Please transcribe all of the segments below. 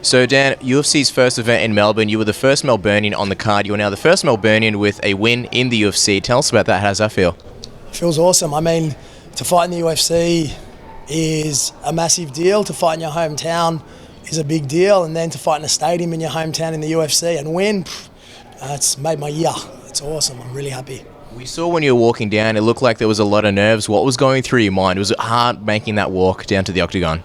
So Dan, UFC's first event in Melbourne, you were the first Melburnian on the card. You are now the first Melburnian with a win in the UFC. Tell us about that. How does that feel? Feels awesome. I mean, to fight in the UFC is a massive deal. To fight in your hometown is a big deal. And then to fight in a stadium in your hometown in the UFC and win, it's made my year. It's awesome. I'm really happy. We saw when you were walking down, it looked like there was a lot of nerves. What was going through your mind? Was it hard making that walk down to the octagon?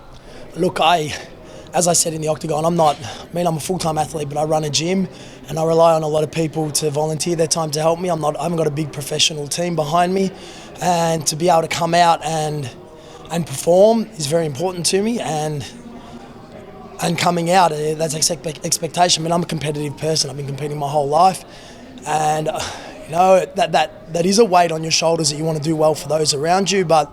Look, as I said in the octagon, I'm a full-time athlete, but I run a gym and I rely on a lot of people to volunteer their time to help me. I haven't got a big professional team behind me, and to be able to come out and perform is very important to me. And coming out, that's expectation. I mean, I'm a competitive person. I've been competing my whole life, and that is a weight on your shoulders that you want to do well for those around you. But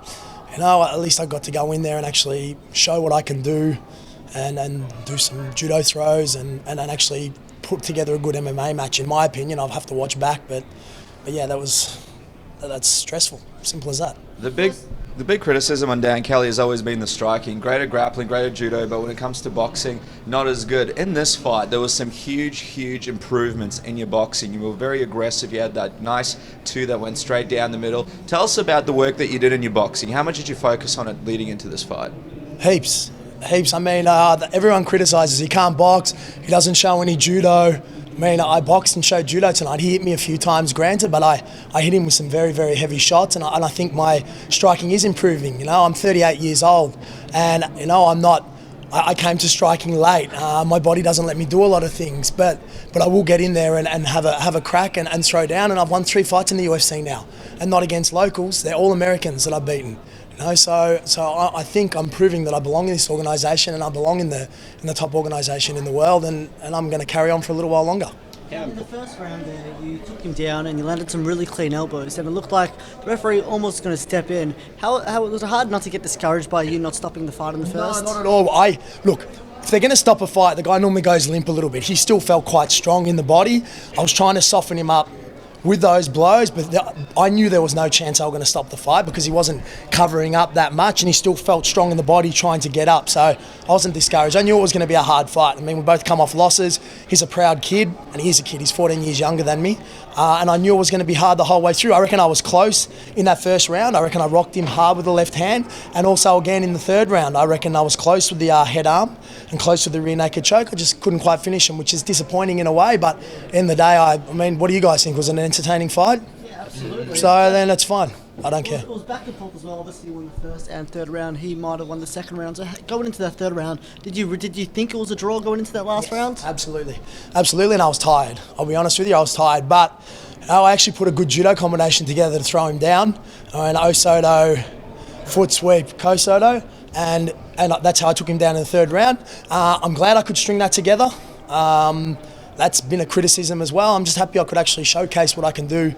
at least I got to go in there and actually show what I can do. And do some judo throws and actually put together a good MMA match. In my opinion, I'll have to watch back, but yeah, that's stressful. Simple as that. The big criticism on Dan Kelly has always been the striking. Great at grappling, great at judo, but when it comes to boxing, not as good. In this fight, there was some huge improvements in your boxing. You were very aggressive. You had that nice two that went straight down the middle. Tell us about the work that you did in your boxing. How much did you focus on it leading into this fight? Heaps. I mean, everyone criticises he can't box, he doesn't show any judo. I mean, I boxed and showed judo tonight. He hit me a few times, granted, but I hit him with some very, very heavy shots, and I think my striking is improving. I'm 38 years old, and I came to striking late. My body doesn't let me do a lot of things, but I will get in there and have a crack and throw down. And I've won 3 fights in the UFC now, and not against locals. They're all Americans that I've beaten. So I think I'm proving that I belong in this organisation, and I belong in the top organisation in the world, and I'm going to carry on for a little while longer. In the first round there, you took him down and you landed some really clean elbows, and it looked like the referee almost going to step in. How was it hard not to get discouraged by you not stopping the fight in the first? No, not at all. Look, if they're going to stop a fight, the guy normally goes limp a little bit. He still felt quite strong in the body. I was trying to soften him up with those blows, but I knew there was no chance I was going to stop the fight because he wasn't covering up that much, and he still felt strong in the body trying to get up. So I wasn't discouraged. I knew it was going to be a hard fight. I mean, we both come off losses. He's a proud kid, and he is a kid. He's 14 years younger than me, and I knew it was going to be hard the whole way through. I reckon I was close in that first round. I reckon I rocked him hard with the left hand, and also again in the third round, I reckon I was close with the head arm and close with the rear naked choke. I just couldn't quite finish him, which is disappointing in a way, but in the day, I mean, what do you guys think? Was it an entertaining fight? Yeah, absolutely. So then it's fine. I don't care. It was back and forth as well. Obviously, you won the first and third round. He might have won the second round. So going into that third round, did you think it was a draw going into that last round? Absolutely. And I was tired. I'll be honest with you, I was tired. But I actually put a good judo combination together to throw him down. An Osoto, foot sweep, Kosoto. And that's how I took him down in the third round. I'm glad I could string that together. That's been a criticism as well. I'm just happy I could actually showcase what I can do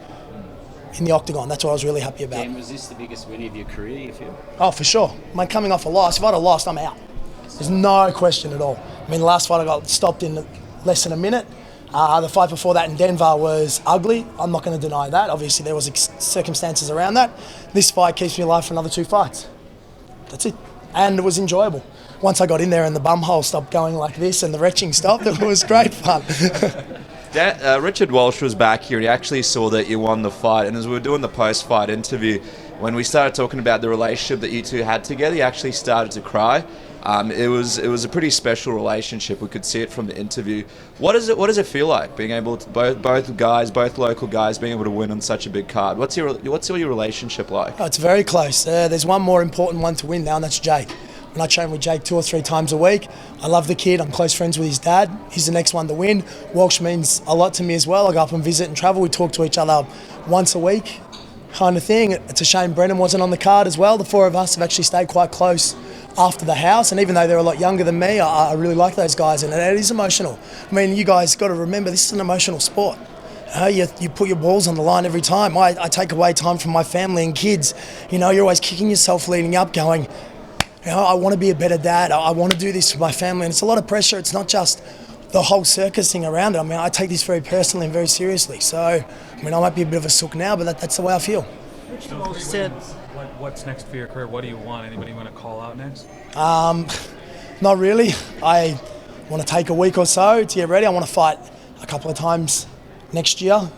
in the octagon. That's what I was really happy about. Dan, was this the biggest win of your career, you feel? Oh, for sure. I mean, coming off a loss, if I'd have lost, I'm out. There's no question at all. I mean, the last fight I got stopped in less than a minute. The fight before that in Denver was ugly. I'm not going to deny that. Obviously, there was circumstances around that. This fight keeps me alive for another 2 fights. That's it. And it was enjoyable. Once I got in there and the bum hole stopped going like this and the retching stopped, it was great fun. Richard Walsh was back here and he actually saw that you won the fight, and as we were doing the post-fight interview, when we started talking about the relationship that you two had together, he actually started to cry. It was a pretty special relationship. We could see it from the interview. What does it feel like being able to both local guys being able to win on such a big card? What's your relationship like? Oh, it's very close. There's one more important one to win now, and that's Jake. And I train with Jake 2 or 3 times a week. I love the kid. I'm close friends with his dad. He's the next one to win. Walsh means a lot to me as well. I go up and visit and travel. We talk to each other once a week kind of thing. It's a shame Brennan wasn't on the card as well. The 4 of us have actually stayed quite close after the house, and even though they're a lot younger than me, I really like those guys, and it is emotional. I mean, you guys got to remember, this is an emotional sport. You put your balls on the line every time. I take away time from my family and kids. You're always kicking yourself leading up, going, I want to be a better dad. I want to do this for my family, and it's a lot of pressure. It's not just the whole circus thing around it. I mean, I take this very personally and very seriously. So, I mean, I might be a bit of a sook now, but that's the way I feel. Walsh said, what's next for your career? What do you want? Anybody you want to call out next? Not really. I want to take a week or so to get ready. I want to fight a couple of times next year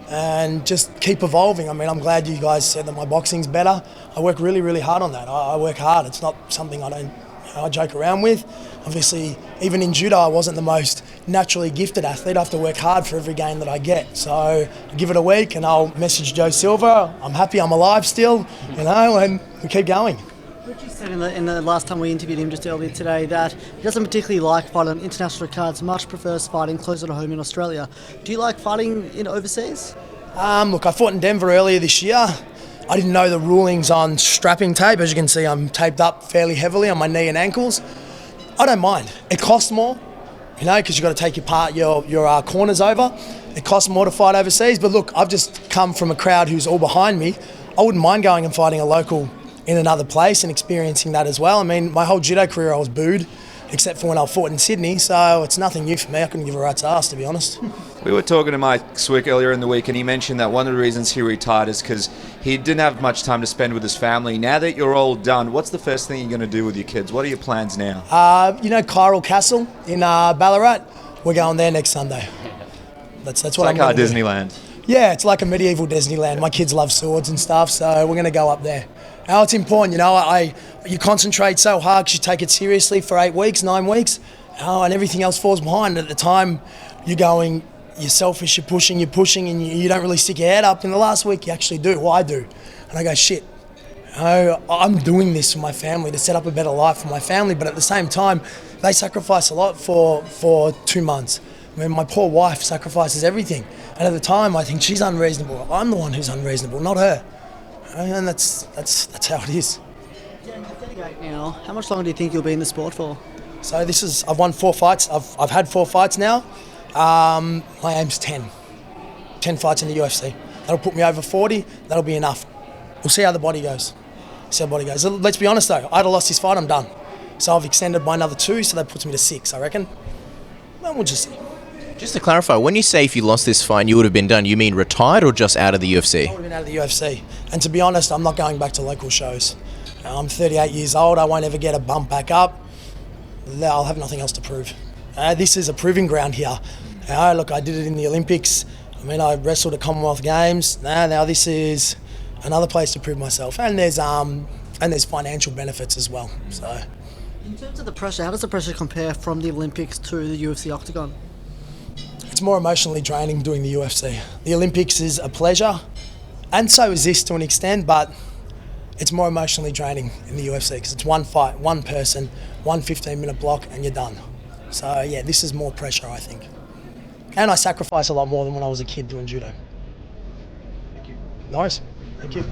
and just keep evolving. I mean, I'm glad you guys said that my boxing's better. I work really, really hard on that. I work hard. It's not something I joke around with. Obviously, even in judo, I wasn't the most naturally gifted athlete. I have to work hard for every game that I get. So I give it a week and I'll message Joe Silva. I'm happy I'm alive still, and we keep going. Richie said in the last time we interviewed him just earlier today that he doesn't particularly like fighting on international cards, much prefers fighting closer to home in Australia. Do you like fighting in overseas? Look, I fought in Denver earlier this year. I didn't know the rulings on strapping tape. As you can see, I'm taped up fairly heavily on my knee and ankles. I don't mind. It costs more, because you've got to take your corners over. It costs more to fight overseas. But look, I've just come from a crowd who's all behind me. I wouldn't mind going and fighting a local in another place and experiencing that as well. I mean, my whole judo career I was booed, except for when I fought in Sydney, so it's nothing new for me. I couldn't give a rat's ass, to be honest. We were talking to Mike Swick earlier in the week, and he mentioned that one of the reasons he retired is because he didn't have much time to spend with his family. Now that you're all done, what's the first thing you're going to do with your kids? What are your plans now? Kyrle Castle in Ballarat. We're going there next Sunday. That's what I'm like going to Disneyland. Yeah, it's like a medieval Disneyland. My kids love swords and stuff, so we're going to go up there. Now, it's important, you concentrate so hard because you take it seriously for 8 weeks, 9 weeks, and everything else falls behind. At the time, you're selfish, you're pushing, and you don't really stick your head up. In the last week, you actually do. Well, I do. And I go, shit, I'm doing this for my family, to set up a better life for my family, but at the same time, they sacrifice a lot for 2 months. I mean, my poor wife sacrifices everything. And at the time, I think she's unreasonable. I'm the one who's unreasonable, not her. And that's how it is. Yeah, you're 38 now. How much longer do you think you'll be in the sport for? So I've won 4 fights. I've had 4 fights now. My aim's 10. 10 fights in the UFC. That'll put me over 40. That'll be enough. We'll see how the body goes. Let's be honest though, I'd have lost this fight, I'm done. So I've extended by another 2, so that puts me to 6, I reckon. Well, we'll just see. Just to clarify, when you say if you lost this fight, you would have been done, you mean retired or just out of the UFC? I would have been out of the UFC. And to be honest, I'm not going back to local shows. I'm 38 years old. I won't ever get a bump back up. I'll have nothing else to prove. This is a proving ground here. Look, I did it in the Olympics. I mean, I wrestled at Commonwealth Games. Now this is another place to prove myself. And there's financial benefits as well. So, in terms of the pressure, how does the pressure compare from the Olympics to the UFC octagon? It's more emotionally draining doing the UFC. The Olympics is a pleasure, and so is this to an extent, but it's more emotionally draining in the UFC because it's one fight, one person, one 15-minute block, and you're done. So yeah, this is more pressure, I think. And I sacrifice a lot more than when I was a kid doing judo. Thank you. Nice. Thank you.